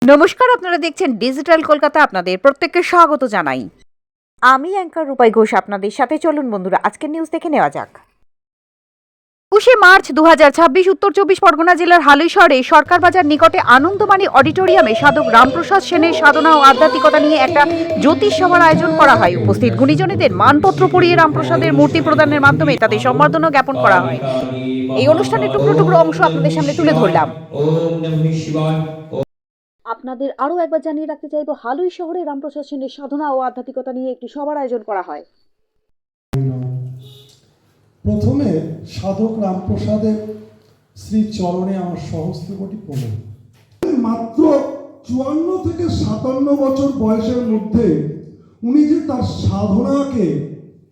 নমস্কার, আপনারা দেখছেন ডিজিটাল কলকাতা। আপনাদের প্রত্যেককে স্বাগত জানাই। আমি অ্যাঙ্কার রূপাই ঘোষ আপনাদের সাথে। চলুন বন্ধুরা, আজকের নিউজ দেখে নেওয়া যাক। ২১শে মার্চ ২০২৬ উত্তর চব্বিশ পরগনা জেলার হালিশহরে সরকার বাজার নিকটে আনন্দমানী অডিটোরিয়ামে সাধক রামপ্রসাদ সেনের সাধনা ও আধ্যাত্মিকতা নিয়ে একটা জ্যোতিষ সভার আয়োজন করা হয়। উপস্থিত গুণীজনেদের মানপত্র পরিয়ে রামপ্রসাদের মূর্তি প্রদানের মাধ্যমে তাদের সম্বর্ধনা জ্ঞাপন করা হয়। এই অনুষ্ঠানের টুকরো টুকরো অংশ আপনাদের সামনে তুলে ধরলাম। আপনাদের আরও একবার জানিয়ে রাখতে চাইব, হালুই শহরে রামপ্রসাদ সেনের সাধনা ও আধ্যাত্মিকতা নিয়ে একটি সভার আয়োজন করা হয়। প্রথমে সাধক রামপ্রসাদের শ্রী চরণে আমার সহস্র কোটি প্রণাম। মাত্র ৫৪ থেকে ৫৭ বছর বয়সের মধ্যে উনি যে তার সাধনাকে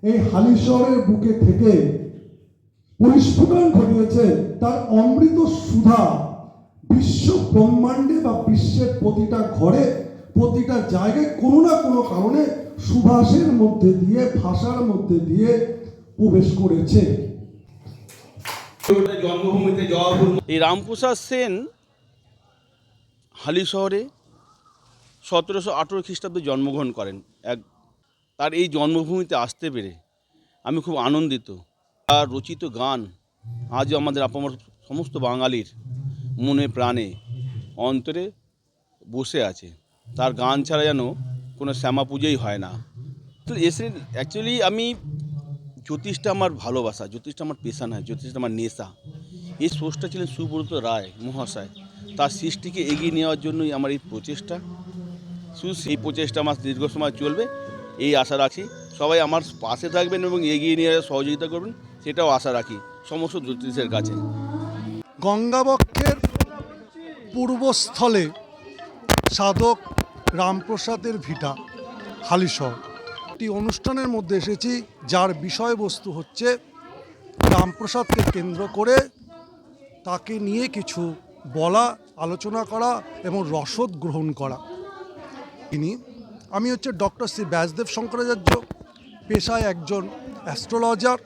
এই হালিশহরের বুকে থেকে পরিস্ফুটন ঘটিয়েছে, তার অমৃত সুধা বিশ্ব ব্রহ্মাণ্ডে বা বিশ্বের প্রতিটা ঘরে প্রতিটা জায়গায় কোনো না কোনো কারণে সুভাষের মধ্যে দিয়ে, ভাষার মধ্যে দিয়ে প্রবেশ করেছে। জন্মভূমিতে এই রামপ্রসাদ সেন হালিশহরে ১৭১৮ খ্রিস্টাব্দে জন্মগ্রহণ করেন। তার এই জন্মভূমিতে আসতে পেরে আমি খুব আনন্দিত। তার রচিত গান আজও আমাদের আপামর সমস্ত বাঙালির মনে প্রাণে অন্তরে বসে আছে। তার গান ছাড়া যেন কোনো শ্যামা পুজোই হয় না। তো এসে অ্যাকচুয়ালি আমি জ্যোতিষটা আমার ভালোবাসা, জ্যোতিষটা আমার পেশা নয়, জ্যোতিষটা আমার নেশা। এই স্রষ্টা ছিলেন সুব্রত রায় মহাশয়। তার সৃষ্টিকে এগিয়ে নেওয়ার জন্যই আমার এই প্রচেষ্টা। এই প্রচেষ্টা আমার দীর্ঘ সময় চলবে, এই আশা রাখি। সবাই আমার পাশে থাকবেন এবং এগিয়ে নিয়ে সহযোগিতা করবেন, সেটাও আশা রাখি সমস্ত জ্যোতিষের কাছে। গঙ্গাবক্ষের পূর্বস্থলে সাধক রামপ্রসাদের ভিটা হালিশহর। একটি অনুষ্ঠানের মধ্যে এসেছি যার বিষয়বস্তু হচ্ছে রামপ্রসাদকে কেন্দ্র করে তাকে নিয়ে কিছু বলা, আলোচনা করা এবং রসদ গ্রহণ করা। আমি হচ্ছে ডক্টর শ্রী ব্যাসদেব শঙ্করাচার্য, পেশায় একজন অ্যাস্ট্রোলজার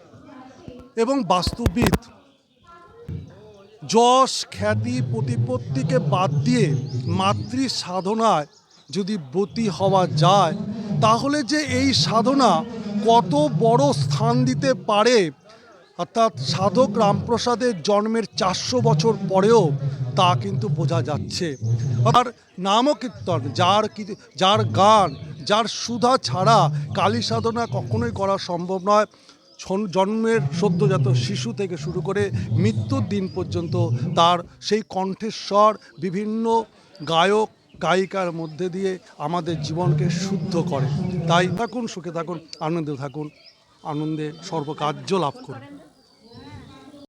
এবং বাস্তুবিদ। যশ, খ্যাতি, প্রতিপত্তিকে বাদ দিয়ে মাতৃ সাধনায় যদি ব্রতী হওয়া যায়, তাহলে যে এই সাধনা কত বড় স্থান দিতে পারে, অর্থাৎ সাধক রামপ্রসাদের জন্মের ৪০০ বছর পরেও তা কিন্তু বোঝা যাচ্ছে। আর নামকীর্তন, যার গান, যার সুধা ছাড়া কালী সাধনা কখনোই করা সম্ভব নয়। জন্মের সদ্যজাত শিশু থেকে শুরু করে মৃত্যুর দিন পর্যন্ত তার সেই কণ্ঠস্বর বিভিন্ন গায়ক গায়িকার মধ্যে দিয়ে আমাদের জীবনকে শুদ্ধ করে। তাই থাকুন, সুখে থাকুন, আনন্দে থাকুন, আনন্দে সর্বকার্য লাভ করুন।